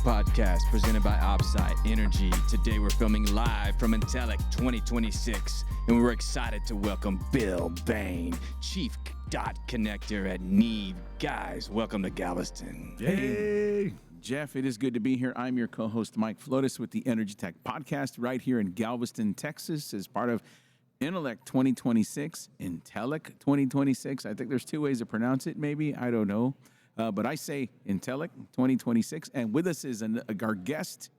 podcast presented by Opsite Energy. Today we're filming live from ENTELEC 2026, and we're excited to welcome Bill Behn, Chief Dot Connector at Neeve. Guys, welcome to Galveston. Hey, Jeff, it is good to be here. I'm your co-host, Mike Flotis, with the Energy Tech Podcast right here in Galveston, Texas, as part of ENTELEC 2026, ENTELEC 2026. I think there's two ways to pronounce it, maybe. I don't know. But I say ENTELEC 2026. And with us is our guest,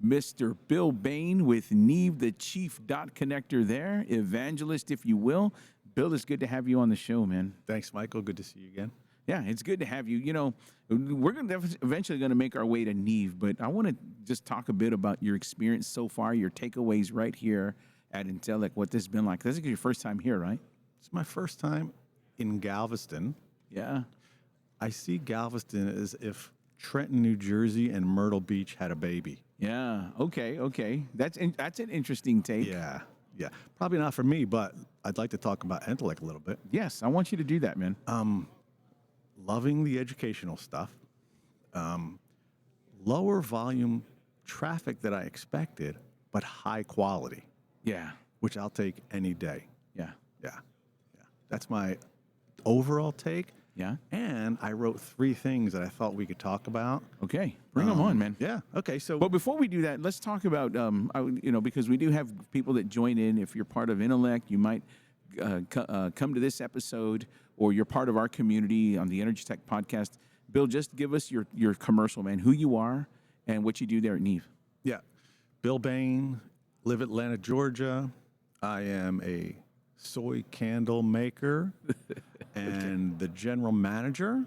Mr. Bill Behn with Neeve, the Chief Dot Connector there, evangelist, if you will. Bill, it's good to have you on the show, man. Thanks, Michael. Good to see you again. Yeah, it's good to have you. You know, we're eventually going to make our way to Neeve, but I want to just talk a bit about your experience so far, your takeaways right here at ENTELEC, what this has been like. This is your first time here, right? It's my first time in Galveston. Yeah. I see Galveston as if Trenton, New Jersey, and Myrtle Beach had a baby. Yeah. Okay. That's an interesting take. Yeah. Probably not for me, but I'd like to talk about ENTELEC a little bit. Yes, I want you to do that, man. Loving the educational stuff. Lower volume traffic that I expected, but high quality. Yeah. Which I'll take any day. Yeah. That's my overall take. Yeah. And I wrote 3 things that I thought we could talk about. Okay. Bring them on, man. Yeah. Okay. So, But before we do that, let's talk about, because we do have people that join in. If you're part of ENTELEC, you might come to this episode, or you're part of our community on the Energy Tech Podcast. Bill, just give us your commercial, man, who you are and what you do there at Neeve. yeah. Bill Behn, live Atlanta, Georgia. I am a soy candle maker and the general manager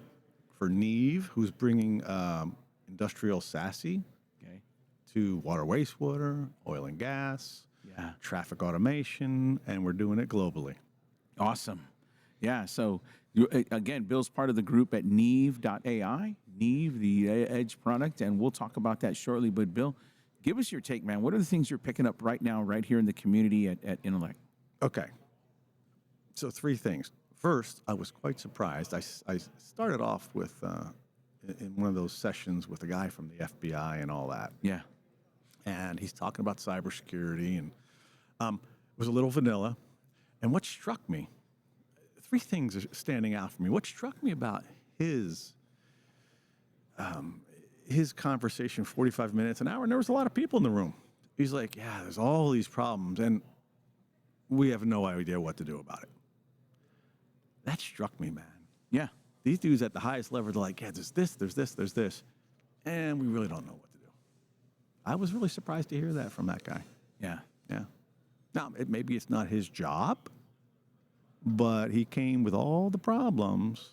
for Neeve, who's bringing Industrial SASE to water, wastewater, oil and gas, traffic automation, and we're doing it globally. Awesome. Yeah, so again, Bill's part of the group at Neeve.ai, Neeve, the Edge product, and we'll talk about that shortly. But Bill, give us your take, man. What are the things you're picking up right now, right here in the community at ENTELEC? Okay. So 3 things. First, I was quite surprised. I started off with in one of those sessions with a guy from the FBI and all that. Yeah. And he's talking about cybersecurity, and it was a little vanilla. And what struck me, 3 things are standing out for me. What struck me about his conversation, 45 minutes, an hour, and there was a lot of people in the room. He's like, yeah, there's all these problems, and we have no idea what to do about it. That struck me, man. Yeah. These dudes at the highest level, they're like, yeah, there's this, and we really don't know what to do. I was really surprised to hear that from that guy. Yeah. Now, maybe it's not his job, but he came with all the problems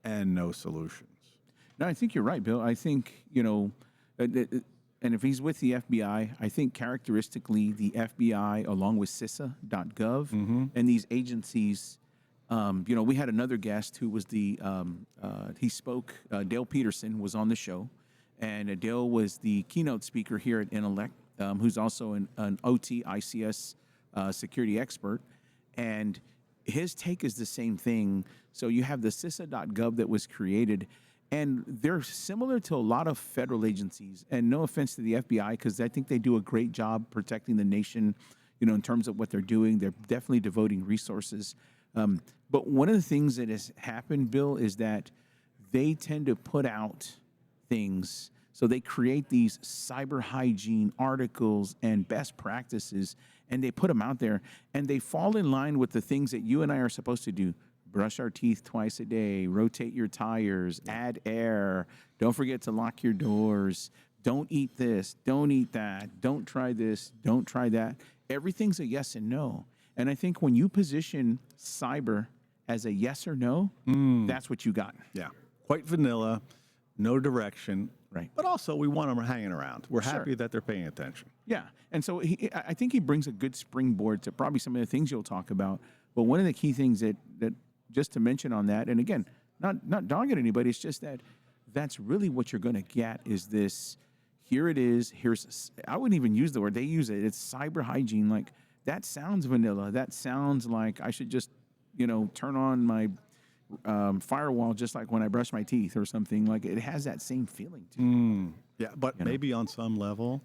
and no solutions. No, I think you're right, Bill. I think, and if he's with the FBI, I think characteristically the FBI, along with CISA.gov, and these agencies, we had another guest who was he spoke, Dale Peterson was on the show, and Dale was the keynote speaker here at ENTELEC, who's also an OT, ICS security expert, and his take is the same thing. So you have the CISA.gov that was created, and they're similar to a lot of federal agencies. And no offense to the FBI, because I think they do a great job protecting the nation, in terms of what they're doing. They're definitely devoting resources. But one of the things that has happened, Bill, is that they tend to put out things. So they create these cyber hygiene articles and best practices, and they put them out there, and they fall in line with the things that you and I are supposed to do. Brush our teeth twice a day, rotate your tires, add air, don't forget to lock your doors, don't eat this, don't eat that, don't try this, don't try that. Everything's a yes and no. And I think when you position cyber as a yes or no, that's what you got. Yeah. Quite vanilla, no direction. Right. But also, we want them hanging around. We're happy that they're paying attention. Yeah. And so I think he brings a good springboard to probably some of the things you'll talk about. But one of the key things that just to mention on that, and again, not dogging anybody, it's just that's really what you're going to get is this, here it is, I wouldn't even use the word, they use it, it's cyber hygiene. Like, that sounds vanilla. That sounds like I should just, turn on my firewall, just like when I brush my teeth or something. Like it has that same feeling to it. Yeah, but maybe on some level,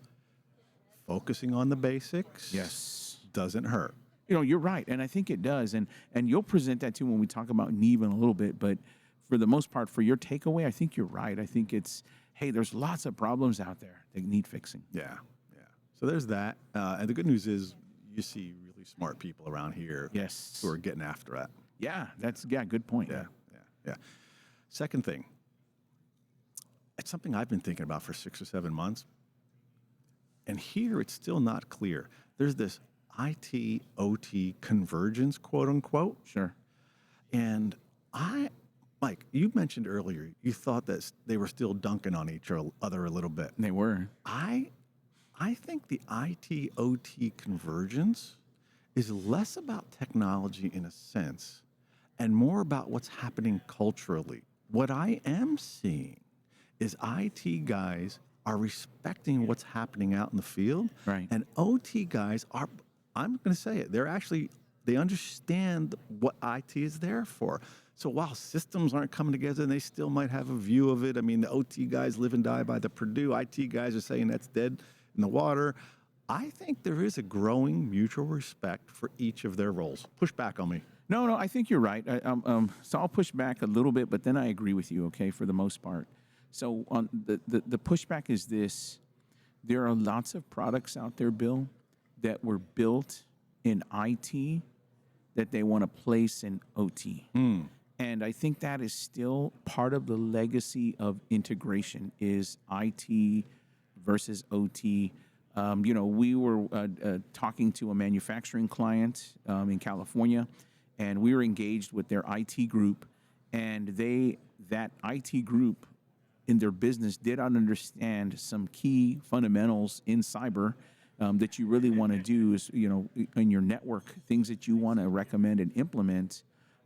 focusing on the basics Yes. doesn't hurt. You're right, and I think it does, and you'll present that too when we talk about Neeve in a little bit. But for the most part, for your takeaway, I think you're right. I think it's, hey, there's lots of problems out there that need fixing. Yeah, yeah. So there's that, and the good news is you see really smart people around here. Yes. Who are getting after that. Yeah, good point. Yeah. Second thing, it's something I've been thinking about for 6 or 7 months, and here it's still not clear. There's this IT OT convergence, quote unquote. Sure. And Mike, you mentioned earlier, you thought that they were still dunking on each other a little bit. They were. I think the IT OT convergence is less about technology in a sense and more about what's happening culturally. What I am seeing is IT guys are respecting what's happening out in the field. Right. And OT guys are, I'm going to say it, they understand what IT is there for. So while systems aren't coming together, and they still might have a view of it. I mean, the OT guys live and die by the Purdue. IT guys are saying that's dead in the water. I think there is a growing mutual respect for each of their roles. Push back on me. No, I think you're right. So I'll push back a little bit, but then I agree with you, okay, for the most part. So on the pushback is this. There are lots of products out there, Bill, that were built in IT that they want to place in OT. And I think that is still part of the legacy of integration is IT versus OT. We were talking to a manufacturing client in California, and we were engaged with their IT group, and that IT group in their business did not understand some key fundamentals in cyber that you really want to do is, in your network, things that you want to recommend and implement.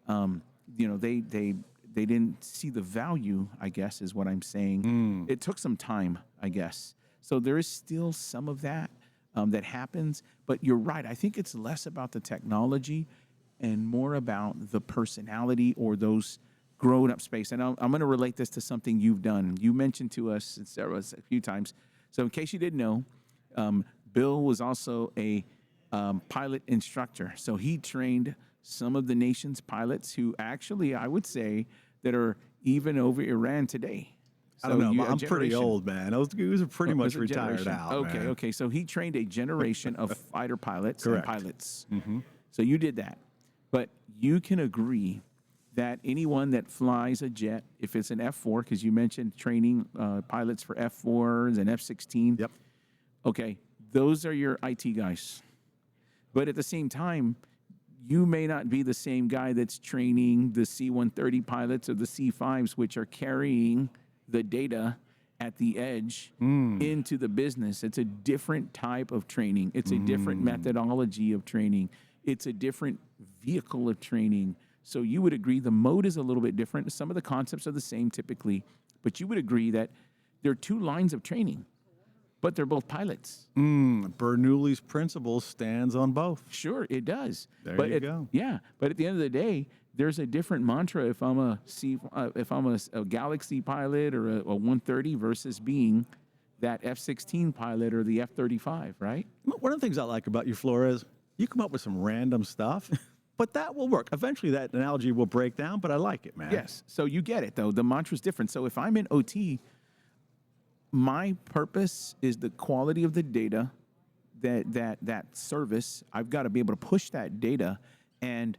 They didn't see the value, I guess, is what I'm saying. It took some time, I guess. So there is still some of that that happens. But you're right. I think it's less about the technology and more about the personality or those grown-up space. And I'm going to relate this to something you've done. You mentioned to us a few times. So in case you didn't know, Bill was also a pilot instructor. So he trained some of the nation's pilots who actually, I would say, that are even over Iran today. I don't know. I'm pretty old, man. Those dudes are pretty much retired out. Okay. So he trained a generation of fighter pilots and pilots. Mm-hmm. So you did that. But you can agree that anyone that flies a jet, if it's an F-4, because you mentioned training pilots for F-4s and F-16. Yep. Okay, those are your IT guys. But at the same time, you may not be the same guy that's training the C-130 pilots or the C-5s, which are carrying the data at the edge into the business. It's a different type of training. It's a different methodology of training. It's a different vehicle of training. So you would agree the mode is a little bit different. Some of the concepts are the same typically, but you would agree that there are two lines of training, but they're both pilots. Bernoulli's principle stands on both. Sure, it does. There you go. Yeah, but at the end of the day, there's a different mantra if I'm a Galaxy pilot or a 130 versus being that F-16 pilot or the F-35, right? One of the things I like about you, Flores, you come up with some random stuff, but that will work. Eventually, that analogy will break down, but I like it, man. Yes. So you get it, though. The mantra's different. So if I'm in OT, my purpose is the quality of the data, that service. I've got to be able to push that data, and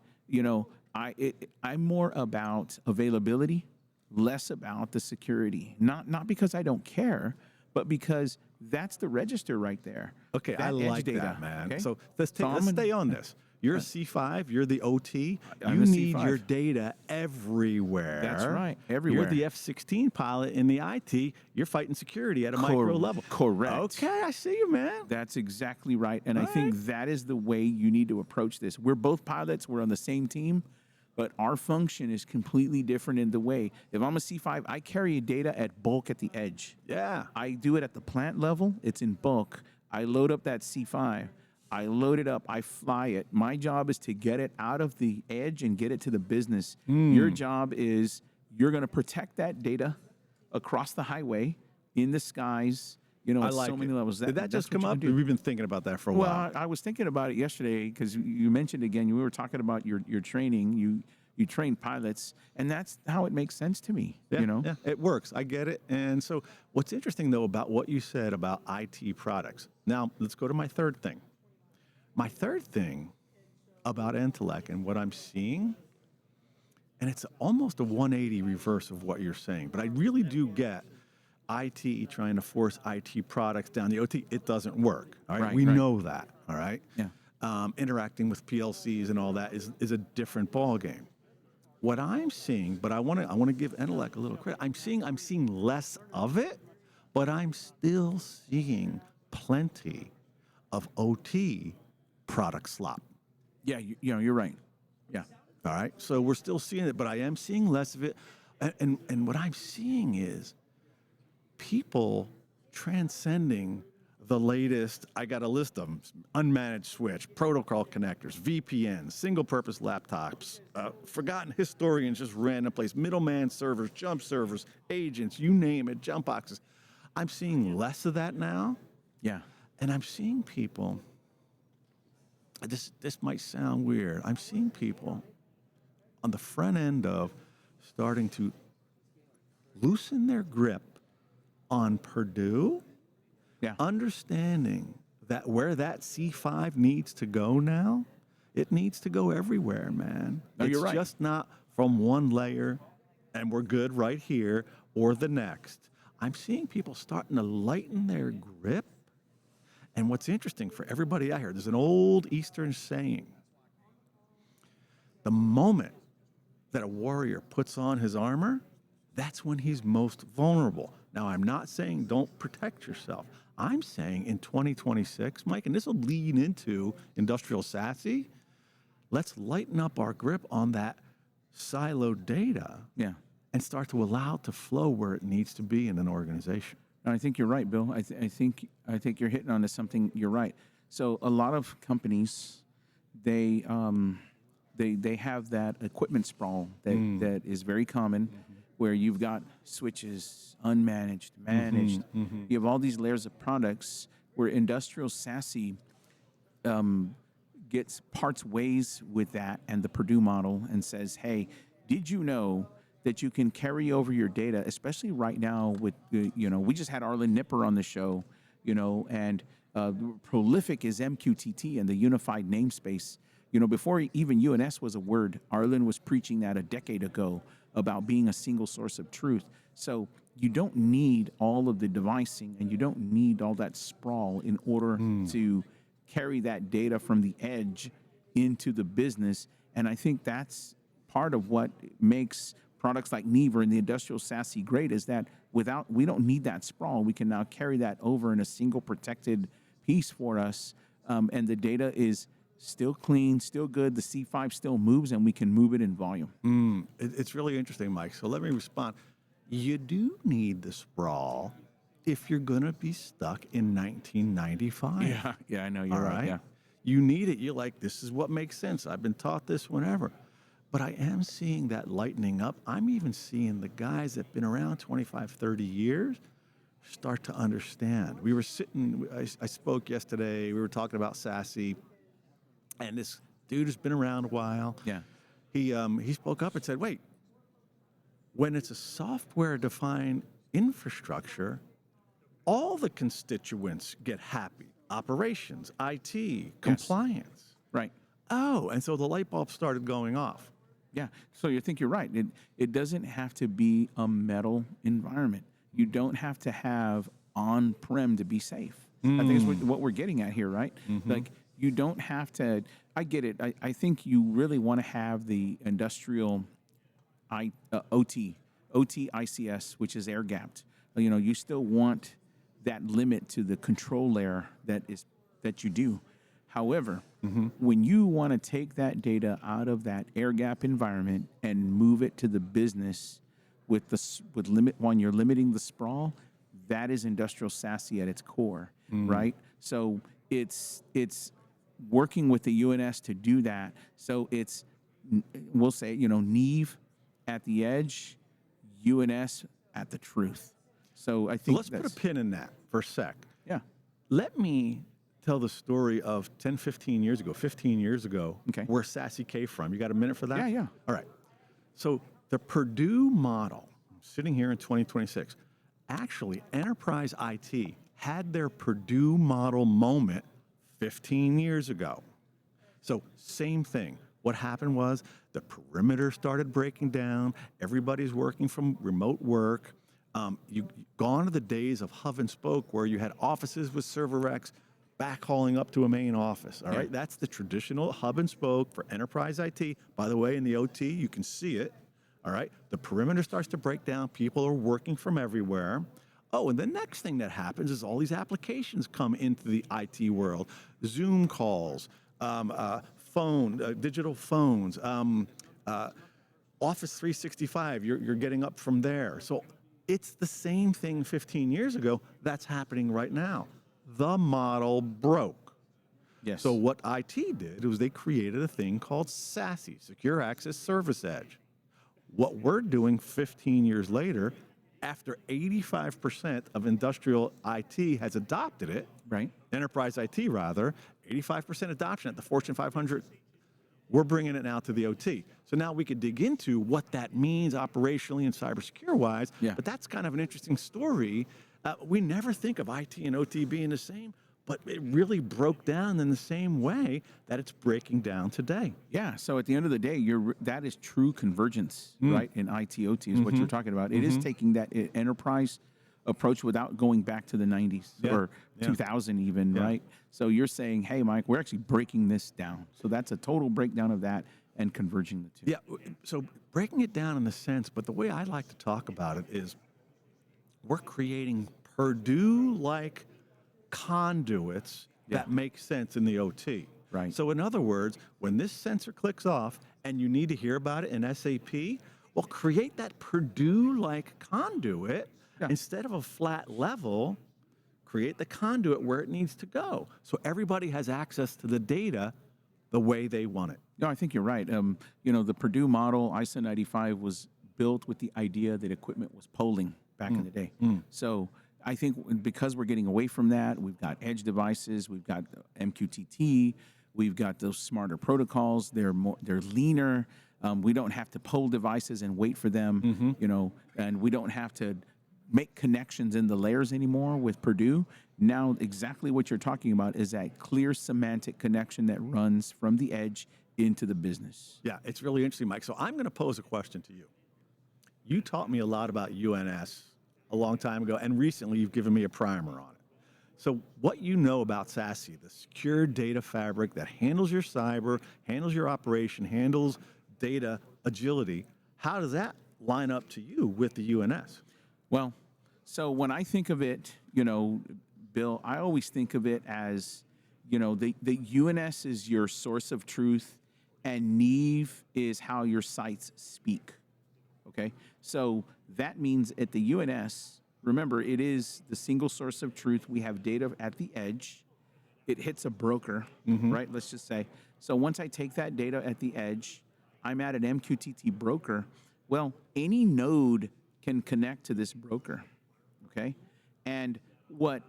I'm more about availability, less about the security. Not because I don't care, but because that's the register right there. Okay, I like that, man. Okay? So let's stay on this. You're a C5, you're the OT. I'm you a need C5. your data everywhere. That's right, everywhere. You're the F-16 pilot in the IT. You're fighting security at a micro level. Correct. Okay, I see you, man. That's exactly right. And I think that is the way you need to approach this. We're both pilots. We're on the same team, but our function is completely different in the way. If I'm a C5, I carry data at bulk at the edge. Yeah. I do it at the plant level. It's in bulk. I load up that C5. I load it up, I fly it. My job is to get it out of the edge and get it to the business. Your job is you're going to protect that data across the highway, in the skies, I at like so many levels. Did that That's just what come you up? can do. We've been thinking about that for a Well, while. I was thinking about it yesterday because you mentioned again, we were talking about your training. You train pilots, and that's how it makes sense to me. Yeah, it works. I get it. And so, what's interesting though about what you said about IT products. Now, let's go to my third thing. My third thing about ENTELEC and what I'm seeing, and it's almost a 180 reverse of what you're saying, but I really do get IT trying to force IT products down the OT. It doesn't work. All right, we know that. All right. Yeah. Interacting with PLCs and all that is a different ball game. What I'm seeing, but I want to give ENTELEC a little credit. I'm seeing less of it, but I'm still seeing plenty of OT product slop. Yeah, you're right. Yeah. All right. So we're still seeing it, but I am seeing less of it. And what I'm seeing is people transcending the latest, I got a list of them: unmanaged switch, protocol connectors, VPNs, single purpose laptops, forgotten historians, just random place, middleman servers, jump servers, agents, you name it, jump boxes. I'm seeing less of that now. Yeah. And I'm seeing people, this might sound weird, I'm seeing people on the front end of starting to loosen their grip on Purdue, understanding that where that C5 needs to go now, it needs to go everywhere, man. No, you're right. It's just not from one layer and we're good right here or the next. I'm seeing people starting to lighten their grip. And what's interesting for everybody out here, there's an old Eastern saying: the moment that a warrior puts on his armor, that's when he's most vulnerable. Now, I'm not saying don't protect yourself. I'm saying in 2026, Mike, and this will lead into Industrial SASE, let's lighten up our grip on that siloed data and start to allow it to flow where it needs to be in an organization. No, I think you're right, Bill. I think you're hitting onto something. You're right. So a lot of companies, they have that equipment sprawl that is very common, where you've got switches, unmanaged, managed. You have all these layers of products where Industrial SASE parts ways with that and the Purdue model and says, hey, did you know that you can carry over your data, especially right now with, we just had Arlen Nipper on the show, and prolific is MQTT and the Unified Namespace. Before even UNS was a word, Arlen was preaching that a decade ago about being a single source of truth. So you don't need all of the devicing and you don't need all that sprawl in order to carry that data from the edge into the business. And I think that's part of what makes products like Neeve and the Industrial SASE great, is that we don't need that sprawl. We can now carry that over in a single protected piece for us. And the data is still clean, still good. The C5 still moves, and we can move it in volume. It's really interesting, Mike. So let me respond. You do need the sprawl if you're going to be stuck in 1995. Yeah, I know. You're right. Yeah. You need it. You're like, this is what makes sense. I've been taught this whenever. But I am seeing that lightening up. I'm even seeing the guys that have been around 25, 30 years start to understand. We were sitting, I spoke yesterday, we were talking about SASE, and this dude has been around a while. Yeah. He spoke up and said, wait, when it's a software-defined infrastructure, all the constituents get happy. Operations, IT, compliance. Right. Oh, and so the light bulb started going off. Yeah. So you think you're right. It doesn't have to be a metal environment. You don't have to have on-prem to be safe. I think it's what we're getting at here, right? Like, you don't have to. I get it. I think you really want to have the industrial OT ICS, which is air gapped. You still want that limit to the control layer that you do. However, when you want to take that data out of that air gap environment and move it to the business when you're limiting the sprawl, that is Industrial SASE at its core, right? So it's working with the UNS to do that. So it's, we'll say, Neeve at the edge, UNS at the truth. So I think Let's put a pin in that for a sec. Yeah. Let me tell the story of 10, 15 years ago, Okay. where SASE came from. You got a minute for that? Yeah, yeah. All right. So the Purdue model, sitting here in 2026, actually enterprise IT had their Purdue model moment 15 years ago. So same thing. What happened was the perimeter started breaking down. Everybody's working from remote work. You've gone to the days of hub and spoke where you had offices with server racks backhauling up to a main office. All right, that's the traditional hub and spoke for enterprise IT. By the way, in the OT, you can see it. All right, the perimeter starts to break down. People are working from everywhere. Oh, and the next thing that happens is all these applications come into the IT world. Zoom calls, digital phones, Office 365, you're getting up from there. So it's the same thing 15 years ago that's happening right now. The model broke. Yes. So what IT did was they created a thing called SASE, Secure Access Service Edge. What we're doing 15 years later, after 85% of industrial IT has adopted it, Right. enterprise IT rather, 85% adoption at the Fortune 500, we're bringing it now to the OT. So now we could dig into what that means operationally and cybersecurity-wise, Yeah. but that's kind of an interesting story. We never think of IT and OT being the same, but it really broke down in the same way that it's breaking down today. Yeah. So at the end of the day, that is true convergence, right? In IT/OT is what you're talking about. It is taking that enterprise approach without going back to the 90s or 2000 even, right? So you're saying, hey, Mike, we're actually breaking this down. So that's a total breakdown of that and converging the two. Yeah, so breaking it down in the sense, but the way I like to talk about it is we're creating Purdue-like conduits that make sense in the OT. Right. So in other words, when this sensor clicks off and you need to hear about it in SAP, well, create that Purdue-like conduit. Instead of a flat level, create the conduit where it needs to go. So everybody has access to the data the way they want it. No, I think you're right. The Purdue model, ISO 95, was built with the idea that equipment was polling back in the day. So I think because we're getting away from that, we've got edge devices, we've got MQTT, we've got those smarter protocols. They're leaner. We don't have to poll devices and wait for them, and we don't have to make connections in the layers anymore with Purdue. Now, exactly what you're talking about is that clear semantic connection that runs from the edge into the business. Yeah, it's really interesting, Mike. So I'm going to pose a question to you. You taught me a lot about UNS a long time ago, and recently you've given me a primer on it. So what you know about SASE, the secure data fabric that handles your cyber, handles your operation, handles data agility, how does that line up to you with the UNS? Well, so when I think of it, Bill, I always think of it as, the UNS is your source of truth and Neeve is how your sites speak, okay? So that means at the UNS, remember, it is the single source of truth. We have data at the edge. It hits a broker, right? Let's just say. So once I take that data at the edge, I'm at an MQTT broker. Well, any node can connect to this broker, okay? And what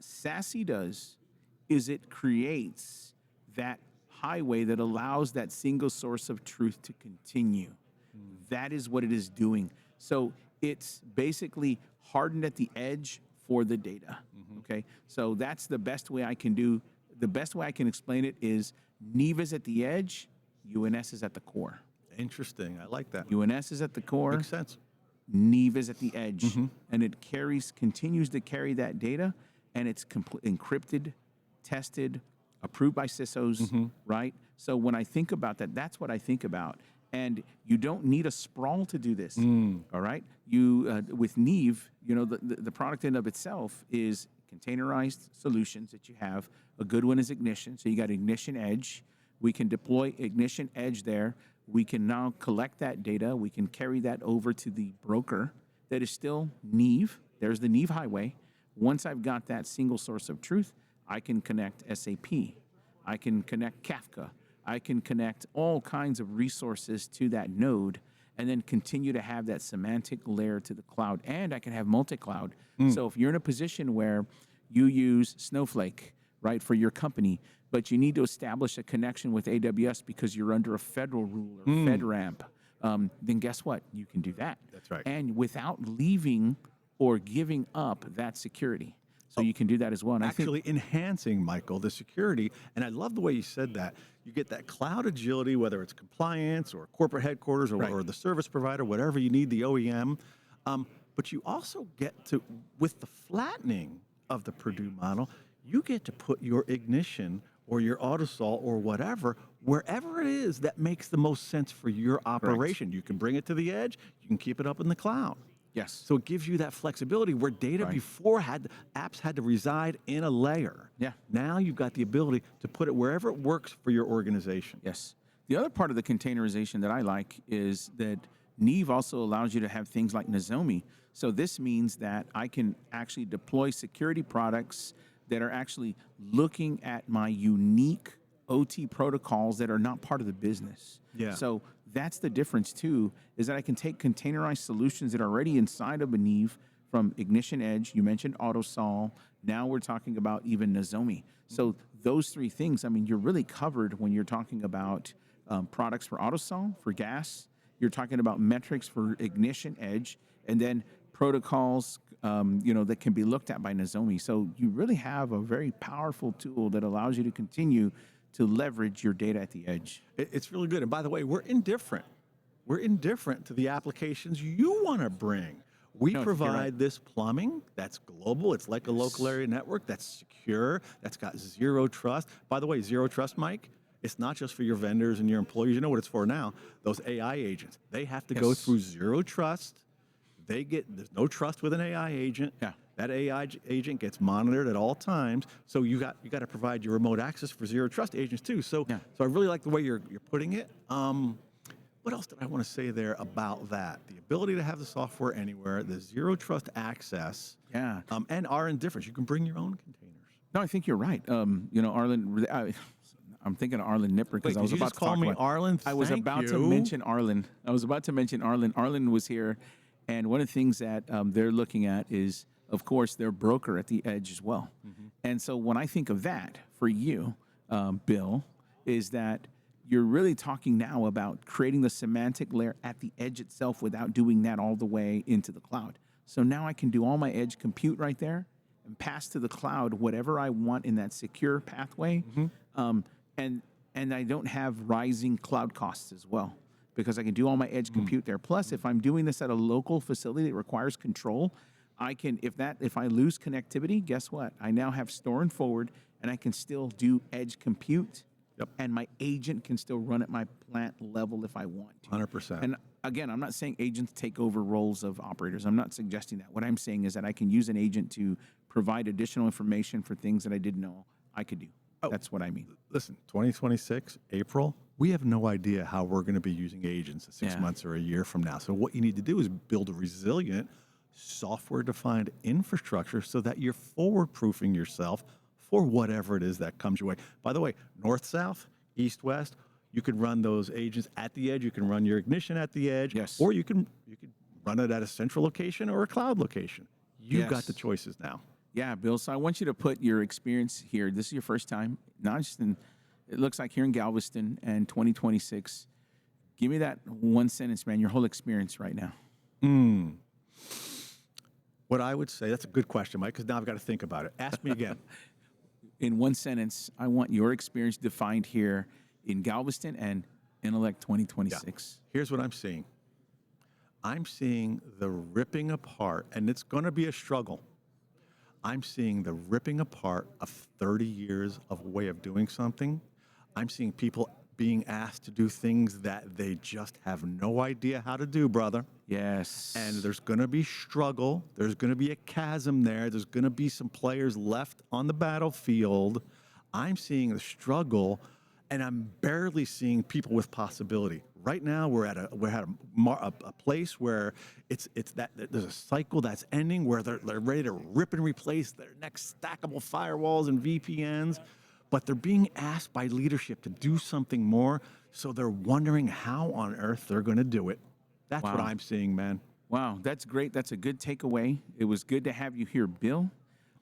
SASE does is it creates that highway that allows that single source of truth to continue. That is what it is doing. So it's basically hardened at the edge for the data, okay? So that's the best way I can do. The best way I can explain it is Neeve is at the edge, UNS is at the core. Interesting, I like that. UNS is at the core. Makes sense. Neeve is at the edge, and it continues to carry that data, and it's encrypted, tested, approved by CISOs, right? So when I think about that, that's what I think about. And you don't need a Sprawl to do this, all right? You with Neeve, the product in of itself is containerized solutions that you have. A good one is Ignition, so you got Ignition Edge. We can deploy Ignition Edge there. We can now collect that data. We can carry that over to the broker that is still Neeve. There's the Neeve highway. Once I've got that single source of truth, I can connect SAP. I can connect Kafka. I can connect all kinds of resources to that node and then continue to have that semantic layer to the cloud. And I can have multi-cloud. So if you're in a position where you use Snowflake, right, for your company, but you need to establish a connection with AWS because you're under a federal rule or FedRAMP, then guess what? You can do that. That's right. And without leaving or giving up that security. So you can do that as well. And Actually enhancing, Michael, the security. And I love the way you said that. You get that cloud agility, whether it's compliance or corporate headquarters or the service provider, whatever you need, the OEM. But you also get to, with the flattening of the Purdue model, you get to put your ignition or your autosol or whatever, wherever it is that makes the most sense for your operation. You can bring it to the edge. You can keep it up in the cloud. Yes. So it gives you that flexibility where data before apps had to reside in a layer. Yeah. Now you've got the ability to put it wherever it works for your organization. Yes. The other part of the containerization that I like is that Neeve also allows you to have things like Nozomi. So this means that I can actually deploy security products that are actually looking at my unique OT protocols that are not part of the business. Yeah. So that's the difference too, is that I can take containerized solutions that are already inside of a Neeve from Ignition Edge. You mentioned AutoSol. Now we're talking about even Nozomi. So those three things, I mean, you're really covered when you're talking about products for AutoSol, for gas. You're talking about metrics for Ignition Edge, and then protocols, that can be looked at by Nozomi. So you really have a very powerful tool that allows you to continue to leverage your data at the edge. It's really good. And by the way, we're indifferent. We're indifferent to the applications you want to bring. We provide this plumbing that's global. It's like a local area network that's secure, that's got zero trust. By the way, zero trust, Mike, it's not just for your vendors and your employees. You know what it's for now? Those AI agents. They have to go through zero trust. There's no trust with an AI agent. Yeah. That AI agent gets monitored at all times. So you got to provide your remote access for zero trust agents too. So I really like the way you're putting it. What else did I want to say there about that? The ability to have the software anywhere, the zero trust access, and our indifference. You can bring your own containers. No, I think you're right. Arlen, I'm thinking of Arlen Nipper because I was about to call me Arlen. I was about to mention Arlen. Arlen was here, and one of the things that they're looking at is, of course, their broker at the edge as well. And so when I think of that for you, Bill, is that you're really talking now about creating the semantic layer at the edge itself without doing that all the way into the cloud. So now I can do all my edge compute right there and pass to the cloud whatever I want in that secure pathway. And I don't have rising cloud costs as well, because I can do all my edge compute there. Plus, if I'm doing this at a local facility that requires control, I can, if I lose connectivity, guess what? I now have store and forward, and I can still do edge compute. And my agent can still run at my plant level if I want to. 100%. And again, I'm not saying agents take over roles of operators. I'm not suggesting that. What I'm saying is that I can use an agent to provide additional information for things that I didn't know I could do. That's what I mean. Listen, 2026, April, we have no idea how we're going to be using agents 6 months or a year from now. So what you need to do is build a resilient, software-defined infrastructure so that you're forward-proofing yourself for whatever it is that comes your way. By the way, north-south, east-west, you can run those agents at the edge. You can run your ignition at the edge. Or you can run it at a central location or a cloud location. You've got the choices now. Yeah, Bill. So I want you to put your experience here. This is your first time, not just in, it looks like here in Galveston and 2026. Give me that one sentence, man, your whole experience right now. What I would say, that's a good question, Mike, because now I've got to think about it. Ask me again. In one sentence, I want your experience defined here in Galveston and ENTELEC 2026. Here's what I'm seeing. I'm seeing the ripping apart, and it's going to be a struggle. I'm seeing the ripping apart of 30 years of way of doing something. I'm seeing people being asked to do things that they just have no idea how to do, brother. Yes. And there's going to be struggle. There's going to be a chasm there. There's going to be some players left on the battlefield. I'm seeing the struggle, and I'm barely seeing people with possibility. Right now, we're at a place where it's that there's a cycle that's ending where they're ready to rip and replace their next stackable firewalls and VPNs. but they're being asked by leadership to do something more. So they're wondering how on earth they're going to do it. That's what Wow. I'm seeing, man. Wow, that's great. That's a good takeaway. It was good to have you here, Bill,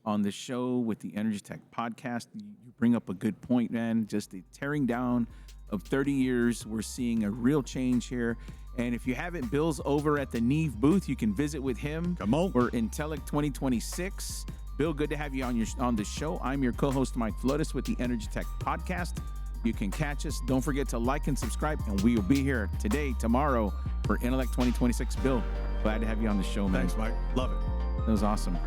on the show with the Energy Tech podcast. You bring up a good point, man. Just the tearing down of 30 years. We're seeing a real change here. And if you haven't, Bill's over at the Neeve booth. You can visit with him. Come on. For ENTELEC 2026. Bill, good to have you on the show. I'm your co-host, Mike Flotis, with the Energy Tech podcast. You can catch us. Don't forget to like and subscribe, and we will be here today, tomorrow, for ENTELEC 2026. Bill, glad to have you on the show, man. Thanks, Mike. Love it. That was awesome.